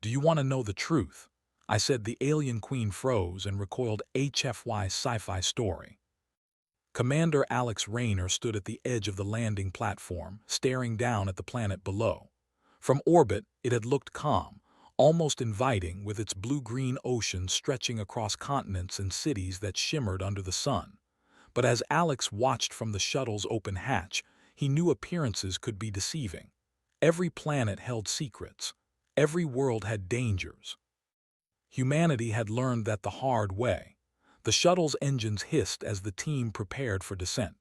"Do you want to know the truth?" I said. The alien queen froze and recoiled. HFY Sci-Fi Story. Commander Alex Rayner stood at the edge of the landing platform, staring down at the planet below. From orbit, it had looked calm, almost inviting, with its blue-green ocean stretching across continents and cities that shimmered under the sun. But as Alex watched from the shuttle's open hatch, he knew appearances could be deceiving. Every planet held secrets. Every world had dangers. Humanity had learned that the hard way. The shuttle's engines hissed as the team prepared for descent.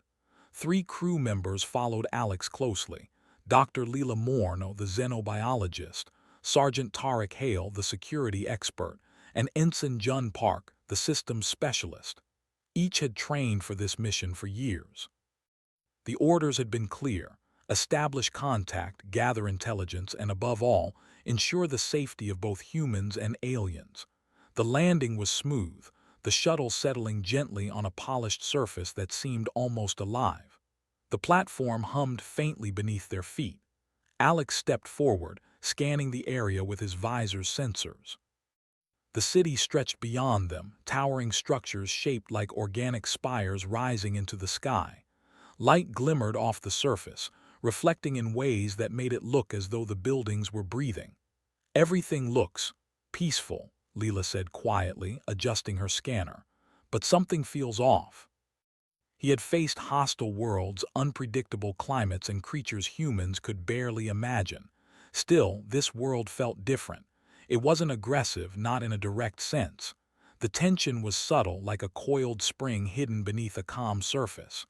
3 crew members followed Alex closely: Dr. Leela Morno, the xenobiologist; Sergeant Tarek Hale, the security expert; and Ensign Jun Park, the systems specialist. Each had trained for this mission for years. The orders had been clear: establish contact, gather intelligence, and above all, ensure the safety of both humans and aliens. The landing was smooth, the shuttle settling gently on a polished surface that seemed almost alive. The platform hummed faintly beneath their feet. Alex stepped forward, scanning the area with his visor's sensors. The city stretched beyond them, towering structures shaped like organic spires rising into the sky. Light glimmered off the surface, reflecting in ways that made it look as though the buildings were breathing. "Everything looks peaceful," Leela said quietly, adjusting her scanner. "But something feels off." He had faced hostile worlds, unpredictable climates, and creatures humans could barely imagine. Still, this world felt different. It wasn't aggressive, not in a direct sense. The tension was subtle, like a coiled spring hidden beneath a calm surface.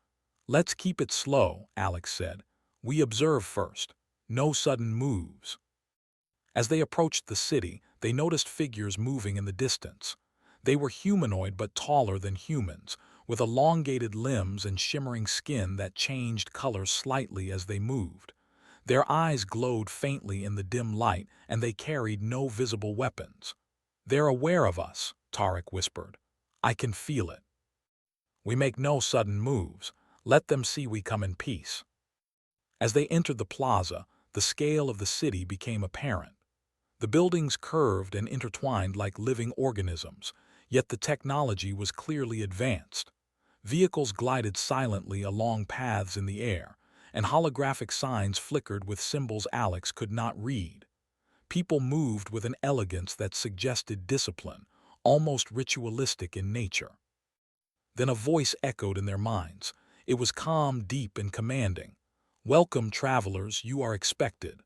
"Let's keep it slow," Alex said. "We observe first. No sudden moves." As they approached the city, they noticed figures moving in the distance. They were humanoid but taller than humans, with elongated limbs and shimmering skin that changed color slightly as they moved. Their eyes glowed faintly in the dim light, and they carried no visible weapons. "They're aware of us," Tarek whispered. "I can feel it. We make no sudden moves. Let them see we come in peace." As they entered the plaza, the scale of the city became apparent. The buildings curved and intertwined like living organisms, yet the technology was clearly advanced. Vehicles glided silently along paths in the air, and holographic signs flickered with symbols Alex could not read. People moved with an elegance that suggested discipline, almost ritualistic in nature. Then a voice echoed in their minds. It was calm, deep, and commanding. "Welcome, travelers, you are expected."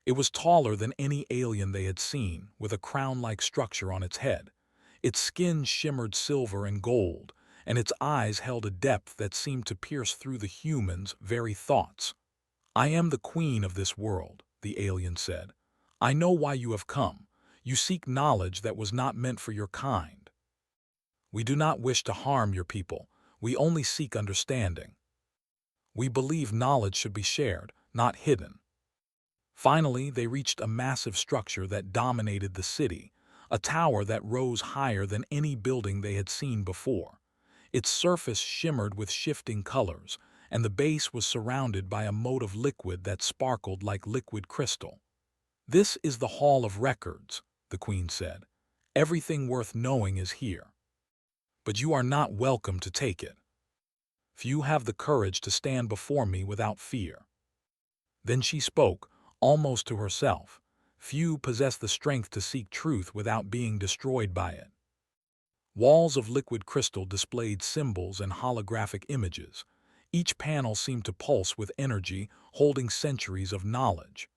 It was taller than any alien they had seen, with a crown-like structure on its head. Its skin shimmered silver and gold, and its eyes held a depth that seemed to pierce through the humans' very thoughts. "I am the queen of this world," the alien said. "I know why you have come. You seek knowledge that was not meant for your kind. We do not wish to harm your people. We only seek understanding. We believe knowledge should be shared, not hidden." Finally, they reached a massive structure that dominated the city, a tower that rose higher than any building they had seen before. Its surface shimmered with shifting colors, and the base was surrounded by a moat of liquid that sparkled like liquid crystal. "This is the Hall of Records," the Queen said. "Everything worth knowing is here. But you are not welcome to take it. Few have the courage to stand before me without fear." Then she spoke, almost to herself. "Few possess the strength to seek truth without being destroyed by it." Walls of liquid crystal displayed symbols and holographic images. Each panel seemed to pulse with energy, holding centuries of knowledge.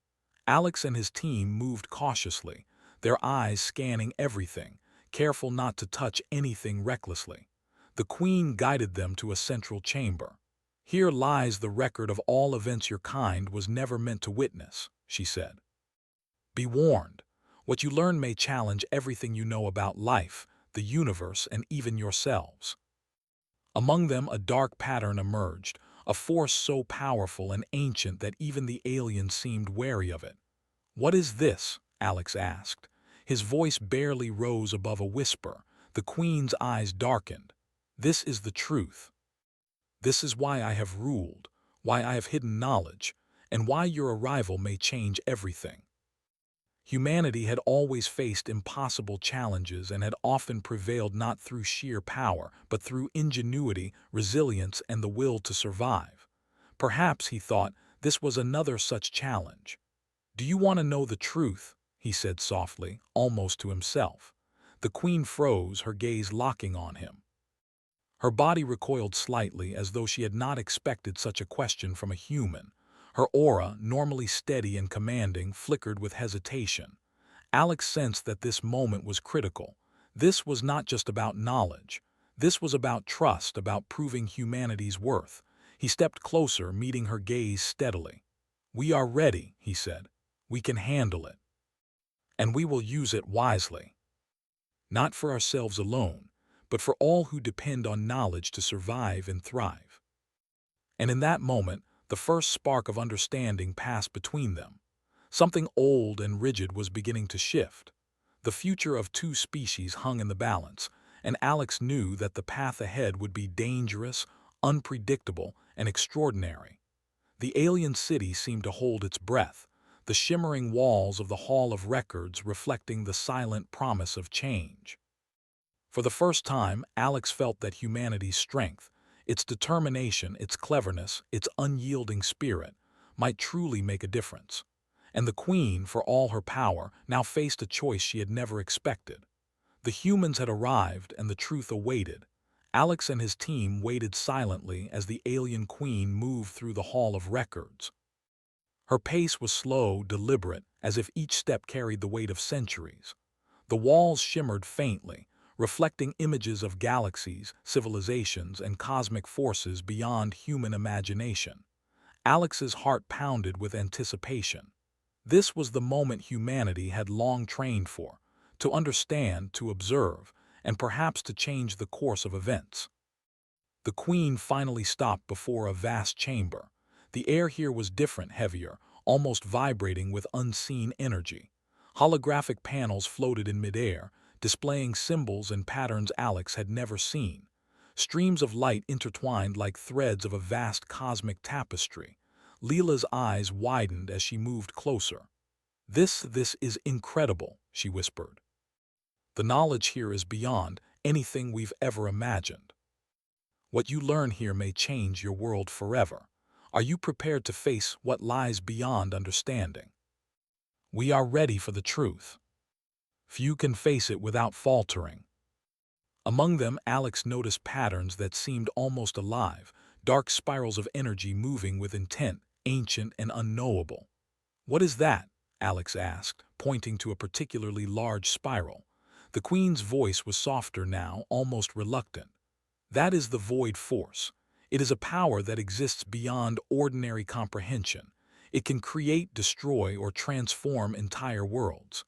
Alex and his team moved cautiously, their eyes scanning everything, careful not to touch anything recklessly. The Queen guided them to a central chamber. "Here lies the record of all events your kind was never meant to witness," she said. "Be warned. What you learn may challenge everything you know about life, the universe, and even yourselves." Among them, a dark pattern emerged, a force so powerful and ancient that even the aliens seemed wary of it. "What is this?" Alex asked. His voice barely rose above a whisper. The Queen's eyes darkened. "This is the truth. This is why I have ruled, why I have hidden knowledge, and why your arrival may change everything." Humanity had always faced impossible challenges and had often prevailed not through sheer power, but through ingenuity, resilience, and the will to survive. Perhaps, he thought, this was another such challenge. "Do you want to know the truth?" he said softly, almost to himself. The queen froze, her gaze locking on him. Her body recoiled slightly, as though she had not expected such a question from a human. Her aura, normally steady and commanding, flickered with hesitation. Alex sensed that this moment was critical. This was not just about knowledge. This was about trust, about proving humanity's worth. He stepped closer, meeting her gaze steadily. "We are ready," he said. "We can handle it. And we will use it wisely. Not for ourselves alone, but for all who depend on knowledge to survive and thrive." And in that moment, the first spark of understanding passed between them. Something old and rigid was beginning to shift. The future of two species hung in the balance, and Alex knew that the path ahead would be dangerous, unpredictable, and extraordinary. The alien city seemed to hold its breath, the shimmering walls of the Hall of Records reflecting the silent promise of change. For the first time, Alex felt that humanity's strength, its determination, its cleverness, its unyielding spirit, might truly make a difference. And the Queen, for all her power, now faced a choice she had never expected. The humans had arrived, and the truth awaited. Alex and his team waited silently as the alien Queen moved through the Hall of Records. Her pace was slow, deliberate, as if each step carried the weight of centuries. The walls shimmered faintly, reflecting images of galaxies, civilizations, and cosmic forces beyond human imagination. Alex's heart pounded with anticipation. This was the moment humanity had long trained for, to understand, to observe, and perhaps to change the course of events. The Queen finally stopped before a vast chamber. The air here was different, heavier, almost vibrating with unseen energy. Holographic panels floated in midair, displaying symbols and patterns Alex had never seen. Streams of light intertwined like threads of a vast cosmic tapestry. Leela's eyes widened as she moved closer. This is incredible," she whispered. "The knowledge here is beyond anything we've ever imagined. What you learn here may change your world forever. Are you prepared to face what lies beyond understanding?" "We are ready for the truth. Few can face it without faltering." Among them, Alex noticed patterns that seemed almost alive, dark spirals of energy moving with intent, ancient and unknowable. "What is that?" Alex asked, pointing to a particularly large spiral. The Queen's voice was softer now, almost reluctant. "That is the void force. It is a power that exists beyond ordinary comprehension. It can create, destroy, or transform entire worlds.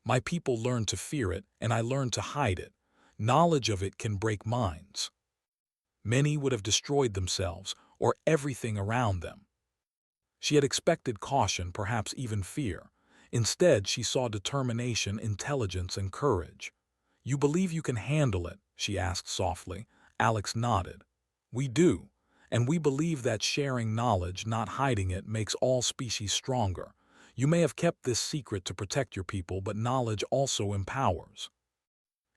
My people learned to fear it, and I learned to hide it. Knowledge of it can break minds. Many would have destroyed themselves, or everything around them." She had expected caution, perhaps even fear. Instead, she saw determination, intelligence, and courage. "You believe you can handle it?" she asked softly. Alex nodded. "We do, and we believe that sharing knowledge, not hiding it, makes all species stronger. You may have kept this secret to protect your people, but knowledge also empowers.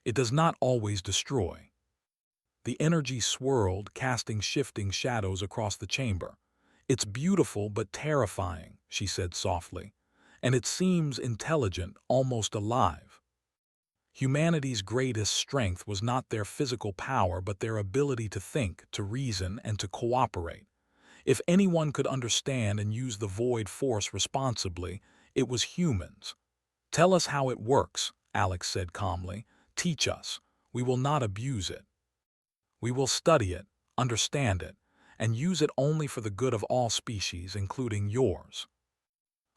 It does not always destroy." The energy swirled, casting shifting shadows across the chamber. "It's beautiful but terrifying," she said softly. "And it seems intelligent, almost alive." Humanity's greatest strength was not their physical power, but their ability to think, to reason, and to cooperate. If anyone could understand and use the void force responsibly, it was humans. "Tell us how it works," Alex said calmly. "Teach us. We will not abuse it. We will study it, understand it, and use it only for the good of all species, including yours.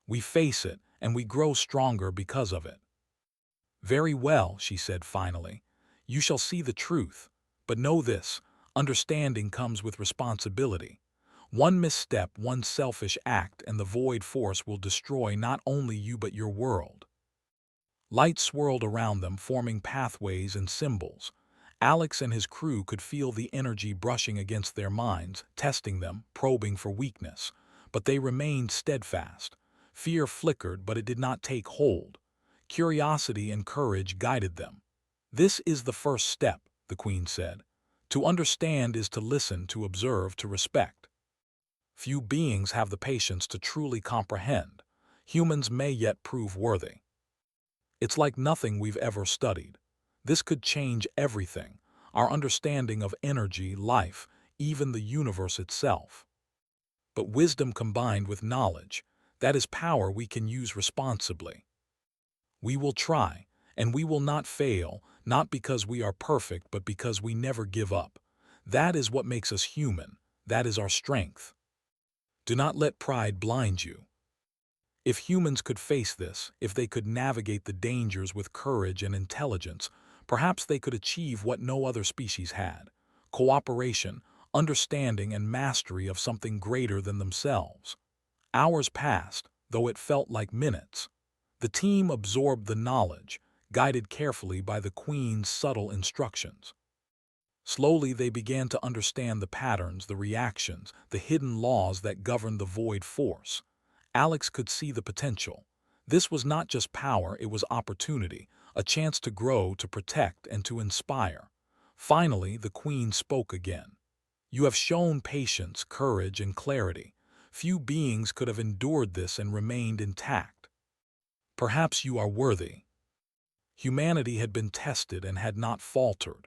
We face it, and we grow stronger because of it." "Very well," she said finally. "You shall see the truth. But know this, understanding comes with responsibility. One misstep, one selfish act, and the void force will destroy not only you but your world." Light swirled around them, forming pathways and symbols. Alex and his crew could feel the energy brushing against their minds, testing them, probing for weakness. But they remained steadfast. Fear flickered, but it did not take hold. Curiosity and courage guided them. "This is the first step," the queen said. "To understand is to listen, to observe, to respect. Few beings have the patience to truly comprehend. Humans may yet prove worthy. It's like nothing we've ever studied. This could change everything, our understanding of energy, life, even the universe itself. But wisdom combined with knowledge, that is power we can use responsibly. We will try, and we will not fail, not because we are perfect, but because we never give up. That is what makes us human. That is our strength. Do not let pride blind you. If humans could face this, if they could navigate the dangers with courage and intelligence, perhaps they could achieve what no other species had: cooperation, understanding, and mastery of something greater than themselves. Hours passed, though it felt like minutes. The team absorbed the knowledge, guided carefully by the Queen's subtle instructions. Slowly they began to understand the patterns, the reactions, the hidden laws that governed the void force. Alex could see the potential. This was not just power, it was opportunity, a chance to grow, to protect, and to inspire. Finally, the Queen spoke again. "You have shown patience, courage, and clarity. Few beings could have endured this and remained intact. Perhaps you are worthy." Humanity had been tested and had not faltered.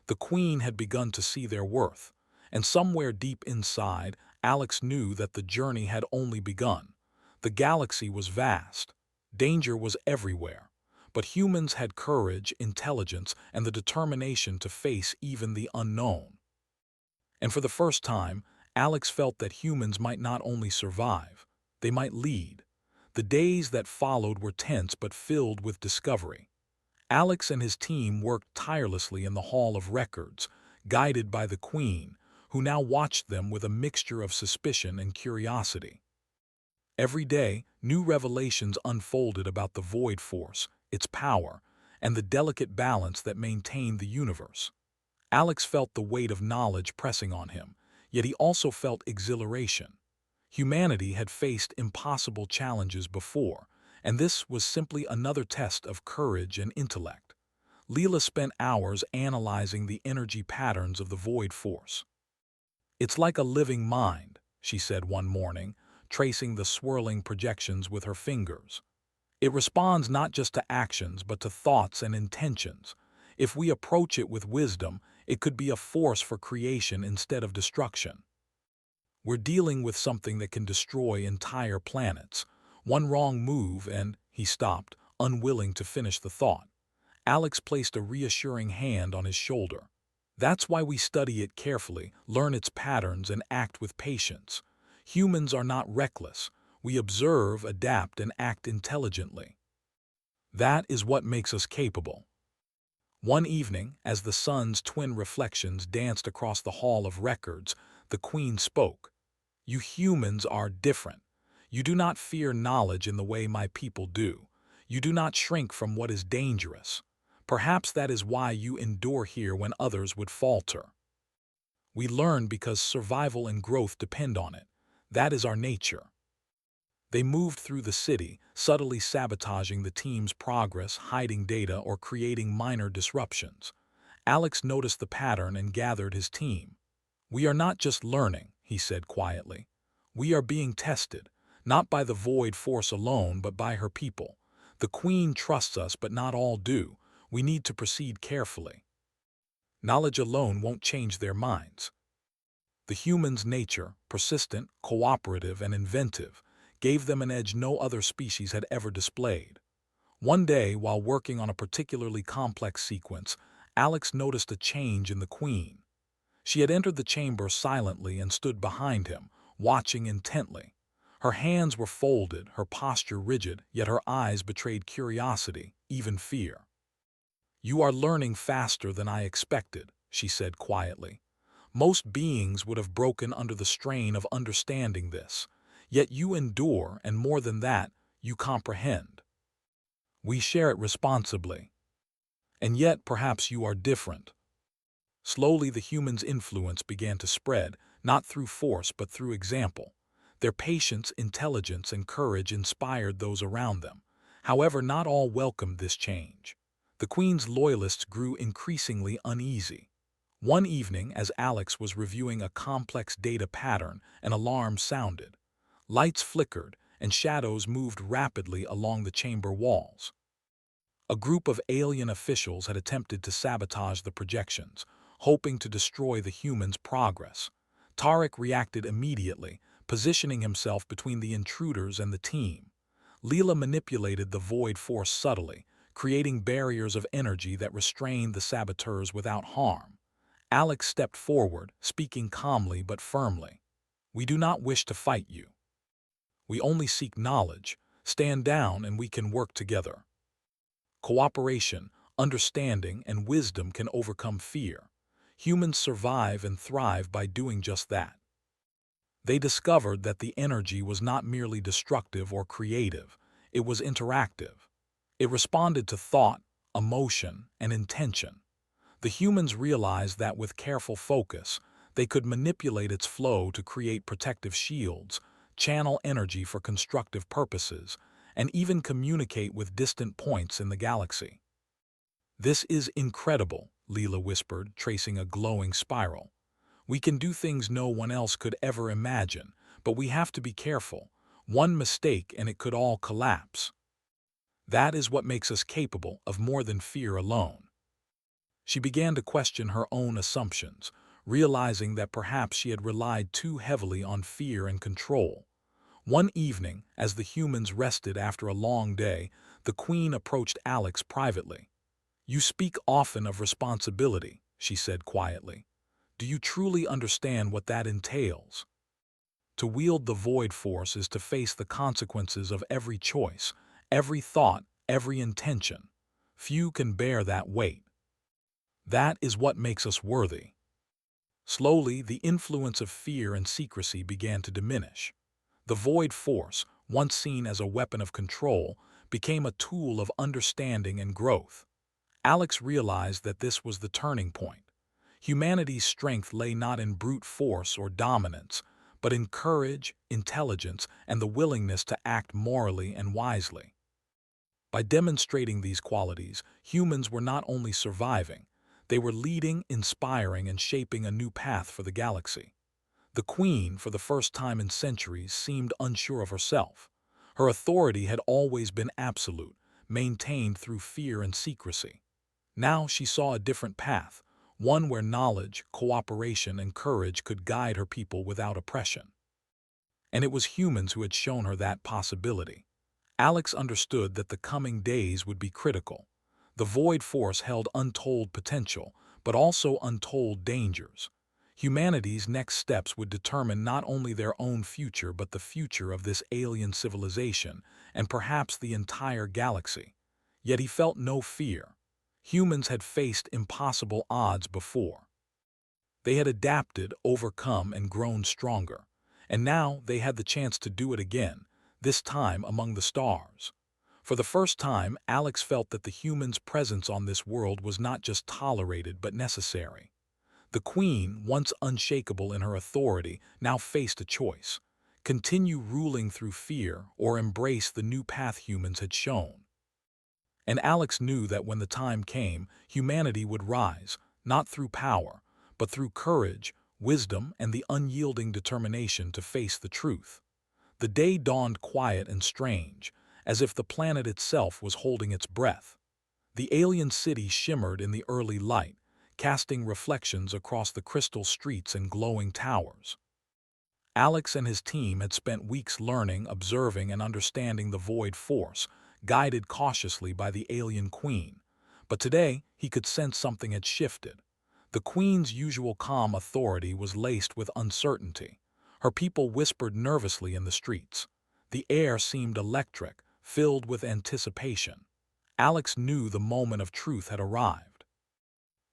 The Queen had begun to see their worth, and somewhere deep inside, Alex knew that the journey had only begun. The galaxy was vast. Danger was everywhere. But humans had courage, intelligence, and the determination to face even the unknown. And for the first time, Alex felt that humans might not only survive, they might lead. The days that followed were tense but filled with discovery. Alex and his team worked tirelessly in the Hall of Records, guided by the Queen, who now watched them with a mixture of suspicion and curiosity. Every day, new revelations unfolded about the Void Force, its power, and the delicate balance that maintained the universe. Alex felt the weight of knowledge pressing on him, yet he also felt exhilaration. Humanity had faced impossible challenges before, and this was simply another test of courage and intellect. Leela spent hours analyzing the energy patterns of the Void Force. "It's like a living mind," she said one morning, tracing the swirling projections with her fingers. "It responds not just to actions, but to thoughts and intentions. If we approach it with wisdom, it could be a force for creation instead of destruction. We're dealing with something that can destroy entire planets. One wrong move and—" He stopped, unwilling to finish the thought. Alex placed a reassuring hand on his shoulder. "That's why we study it carefully, learn its patterns, and act with patience. Humans are not reckless. We observe, adapt, and act intelligently. That is what makes us capable." One evening, as the sun's twin reflections danced across the Hall of Records, the Queen spoke. "You humans are different. You do not fear knowledge in the way my people do. You do not shrink from what is dangerous. Perhaps that is why you endure here when others would falter. We learn because survival and growth depend on it. That is our nature." They moved through the city, subtly sabotaging the team's progress, hiding data, or creating minor disruptions. Alex noticed the pattern and gathered his team. "We are not just learning," he said quietly. "We are being tested, not by the Void Force alone, but by her people. The Queen trusts us, but not all do. We need to proceed carefully. Knowledge alone won't change their minds." The human's nature, persistent, cooperative, and inventive, gave them an edge no other species had ever displayed. One day, while working on a particularly complex sequence, Alex noticed a change in the Queen. She had entered the chamber silently and stood behind him, watching intently. Her hands were folded, her posture rigid, yet her eyes betrayed curiosity, even fear. "You are learning faster than I expected," she said quietly. "Most beings would have broken under the strain of understanding this. Yet you endure, and more than that, you comprehend. We share it responsibly. And yet perhaps you are different." Slowly the human's influence began to spread, not through force but through example. Their patience, intelligence, and courage inspired those around them. However, not all welcomed this change. The Queen's loyalists grew increasingly uneasy. One evening, as Alex was reviewing a complex data pattern, an alarm sounded. Lights flickered, and shadows moved rapidly along the chamber walls. A group of alien officials had attempted to sabotage the projections, hoping to destroy the humans' progress. Tarek reacted immediately, positioning himself between the intruders and the team. Leela manipulated the void force subtly, creating barriers of energy that restrained the saboteurs without harm. Alex stepped forward, speaking calmly but firmly. "We do not wish to fight you. We only seek knowledge. Stand down and we can work together." Cooperation, understanding, and wisdom can overcome fear. Humans survive and thrive by doing just that. They discovered that the energy was not merely destructive or creative, it was interactive. It responded to thought, emotion, and intention. The humans realized that with careful focus, they could manipulate its flow to create protective shields, channel energy for constructive purposes, and even communicate with distant points in the galaxy. "This is incredible," Leela whispered, tracing a glowing spiral. "We can do things no one else could ever imagine, but we have to be careful. One mistake and it could all collapse. That is what makes us capable of more than fear alone." She began to question her own assumptions, realizing that perhaps she had relied too heavily on fear and control. One evening, as the humans rested after a long day, the Queen approached Alex privately. "You speak often of responsibility," she said quietly. "Do you truly understand what that entails? To wield the void force is to face the consequences of every choice, every thought, every intention. Few can bear that weight. That is what makes us worthy." Slowly, the influence of fear and secrecy began to diminish. The void force, once seen as a weapon of control, became a tool of understanding and growth. Alex realized that this was the turning point. Humanity's strength lay not in brute force or dominance, but in courage, intelligence, and the willingness to act morally and wisely. By demonstrating these qualities, humans were not only surviving, they were leading, inspiring, and shaping a new path for the galaxy. The Queen, for the first time in centuries, seemed unsure of herself. Her authority had always been absolute, maintained through fear and secrecy. Now she saw a different path, one where knowledge, cooperation, and courage could guide her people without oppression. And it was humans who had shown her that possibility. Alex understood that the coming days would be critical. The Void Force held untold potential, but also untold dangers. Humanity's next steps would determine not only their own future but the future of this alien civilization, and perhaps the entire galaxy. Yet he felt no fear. Humans had faced impossible odds before. They had adapted, overcome, and grown stronger. And now they had the chance to do it again, this time among the stars. For the first time, Alex felt that the humans' presence on this world was not just tolerated but necessary. The Queen, once unshakable in her authority, now faced a choice: continue ruling through fear or embrace the new path humans had shown. And Alex knew that when the time came, humanity would rise, not through power, but through courage, wisdom, and the unyielding determination to face the truth. The day dawned quiet and strange, as if the planet itself was holding its breath. The alien city shimmered in the early light, casting reflections across the crystal streets and glowing towers. Alex and his team had spent weeks learning, observing, and understanding the Void Force, guided cautiously by the alien Queen. But today, he could sense something had shifted. The Queen's usual calm authority was laced with uncertainty. Her people whispered nervously in the streets. The air seemed electric, filled with anticipation. Alex knew the moment of truth had arrived.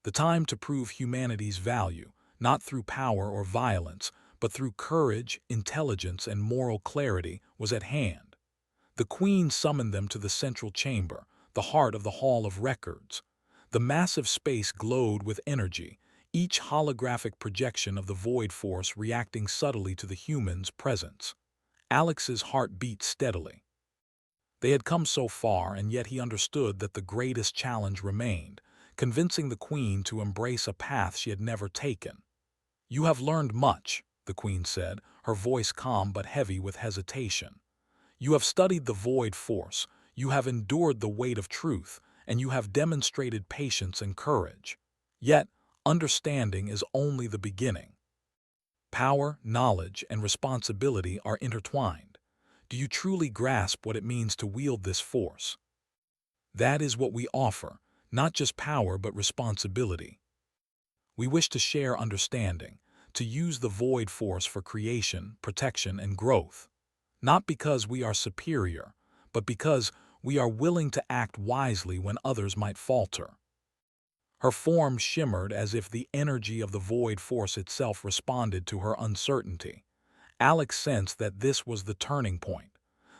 The time to prove humanity's value, not through power or violence, but through courage, intelligence, and moral clarity, was at hand. The Queen summoned them to the central chamber, the heart of the Hall of Records. The massive space glowed with energy, each holographic projection of the Void Force reacting subtly to the humans' presence. Alex's heart beat steadily. They had come so far, and yet he understood that the greatest challenge remained, convincing the Queen to embrace a path she had never taken. "You have learned much," the Queen said, her voice calm but heavy with hesitation. "You have studied the void force, you have endured the weight of truth, and you have demonstrated patience and courage. Yet, understanding is only the beginning. Power, knowledge, and responsibility are intertwined. Do you truly grasp what it means to wield this force? That is what we offer, not just power but responsibility. We wish to share understanding, to use the void force for creation, protection, and growth. Not because we are superior, but because we are willing to act wisely when others might falter." Her form shimmered as if the energy of the void force itself responded to her uncertainty. Alex sensed that this was the turning point.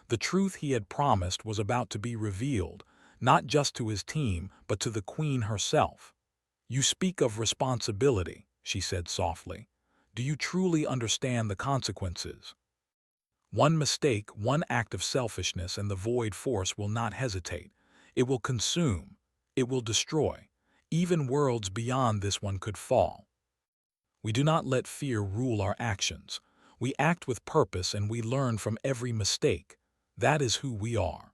The truth he had promised was about to be revealed, not just to his team, but to the Queen herself. "You speak of responsibility," she said softly. "Do you truly understand the consequences? One mistake, one act of selfishness, and the void force will not hesitate. It will consume. It will destroy. Even worlds beyond this one could fall. We do not let fear rule our actions. We act with purpose and we learn from every mistake. That is who we are."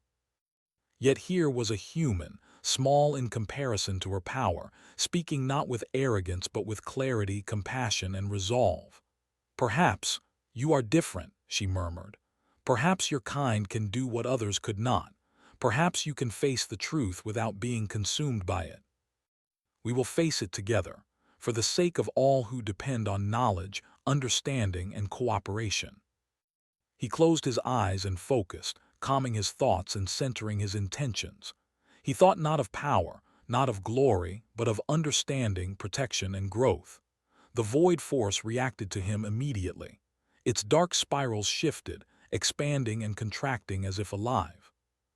Yet here was a human, small in comparison to her power, speaking not with arrogance but with clarity, compassion, and resolve. "Perhaps you are different," she murmured. "Perhaps your kind can do what others could not. Perhaps you can face the truth without being consumed by it. We will face it together, for the sake of all who depend on knowledge, understanding, and cooperation." He closed his eyes and focused, calming his thoughts and centering his intentions. He thought not of power, not of glory, but of understanding, protection, and growth. The void force reacted to him immediately. Its dark spirals shifted, expanding and contracting as if alive.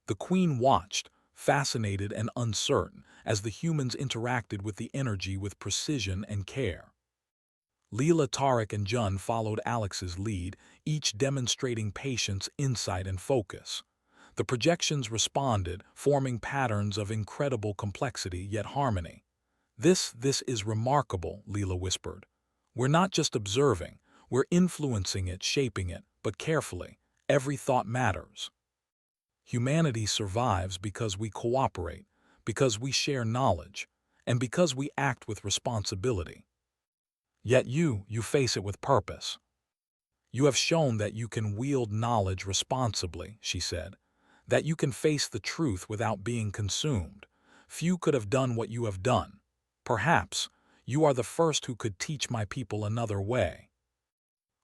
The Queen watched, fascinated and uncertain, as the humans interacted with the energy with precision and care. Leela, Tarek, and Jun followed Alex's lead, each demonstrating patience, insight, and focus. The projections responded, forming patterns of incredible complexity yet harmony. This is remarkable," Leela whispered. "We're not just observing, we're influencing it, shaping it, but carefully. Every thought matters. Humanity survives because we cooperate, because we share knowledge, and because we act with responsibility. Yet you face it with purpose. You have shown that you can wield knowledge responsibly," she said, "that you can face the truth without being consumed. Few could have done what you have done. Perhaps you are the first who could teach my people another way.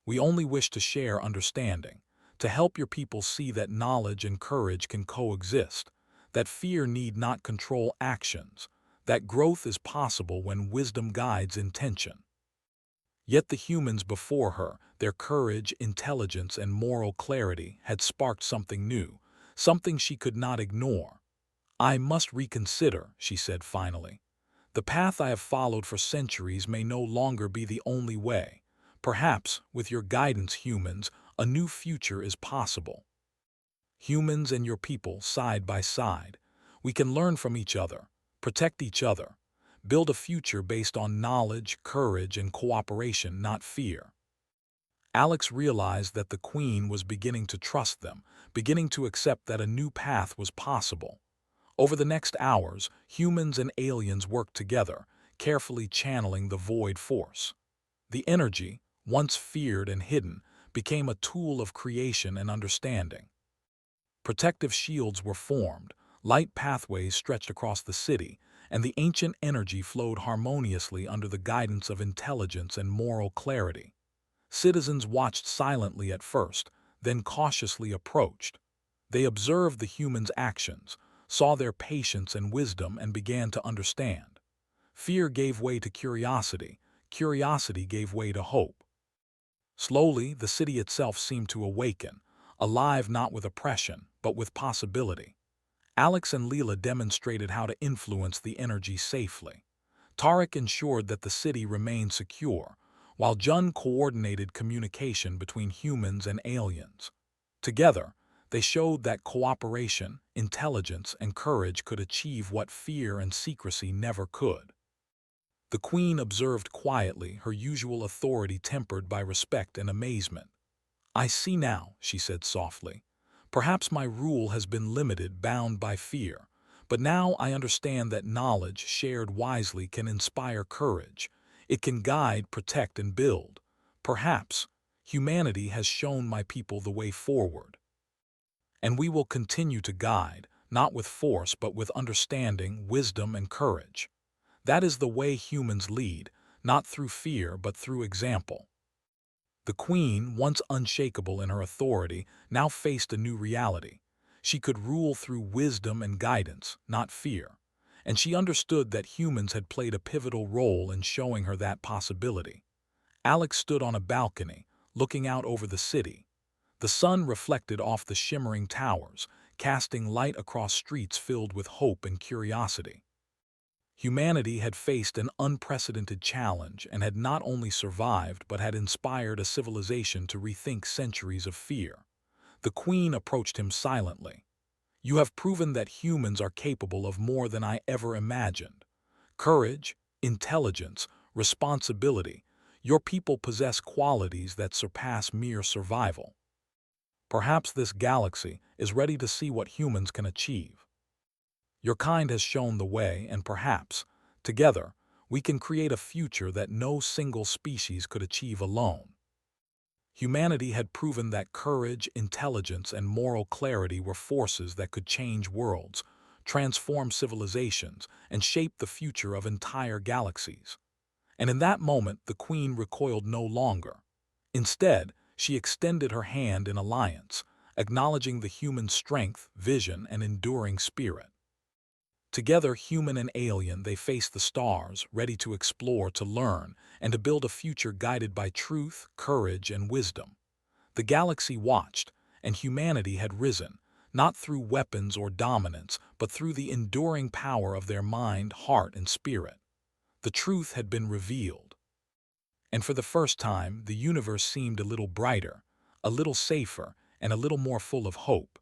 We only wish to share understanding, to help your people see that knowledge and courage can coexist, that fear need not control actions, that growth is possible when wisdom guides intention." Yet the humans before her, their courage, intelligence, and moral clarity had sparked something new, something she could not ignore. "I must reconsider," she said finally. "The path I have followed for centuries may no longer be the only way. Perhaps, with your guidance, humans, a new future is possible. Humans and your people, side by side. We can learn from each other, protect each other, build a future based on knowledge, courage, and cooperation, not fear." Alex realized that the Queen was beginning to trust them, beginning to accept that a new path was possible. Over the next hours, humans and aliens worked together, carefully channeling the void force. The energy, once feared and hidden, became a tool of creation and understanding. Protective shields were formed, light pathways stretched across the city, and the ancient energy flowed harmoniously under the guidance of intelligence and moral clarity. Citizens watched silently at first, then cautiously approached. They observed the humans' actions, saw their patience and wisdom, and began to understand. Fear gave way to curiosity, curiosity gave way to hope. Slowly, the city itself seemed to awaken, alive not with oppression, but with possibility. Alex and Leela demonstrated how to influence the energy safely. Tarek ensured that the city remained secure, while Jun coordinated communication between humans and aliens. Together, they showed that cooperation, intelligence, and courage could achieve what fear and secrecy never could. The queen observed quietly, her usual authority tempered by respect and amazement. "I see now," she said softly. "Perhaps my rule has been limited, bound by fear. But now I understand that knowledge, shared wisely, can inspire courage. It can guide, protect, and build. Perhaps humanity has shown my people the way forward. And we will continue to guide, not with force but with understanding, wisdom, and courage. That is the way humans lead, not through fear but through example." The queen, once unshakable in her authority, now faced a new reality. She could rule through wisdom and guidance, not fear. And she understood that humans had played a pivotal role in showing her that possibility. Alex stood on a balcony, looking out over the city. The sun reflected off the shimmering towers, casting light across streets filled with hope and curiosity. Humanity had faced an unprecedented challenge and had not only survived but had inspired a civilization to rethink centuries of fear. The queen approached him silently. "You have proven that humans are capable of more than I ever imagined. Courage, intelligence, responsibility. Your people possess qualities that surpass mere survival. Perhaps this galaxy is ready to see what humans can achieve. Your kind has shown the way, and perhaps, together, we can create a future that no single species could achieve alone." Humanity had proven that courage, intelligence, and moral clarity were forces that could change worlds, transform civilizations, and shape the future of entire galaxies. And in that moment, the queen recoiled no longer. Instead, she extended her hand in alliance, acknowledging the human strength, vision, and enduring spirit. Together, human and alien, they faced the stars, ready to explore, to learn, and to build a future guided by truth, courage, and wisdom. The galaxy watched, and humanity had risen, not through weapons or dominance, but through the enduring power of their mind, heart, and spirit. The truth had been revealed. And for the first time, the universe seemed a little brighter, a little safer, and a little more full of hope.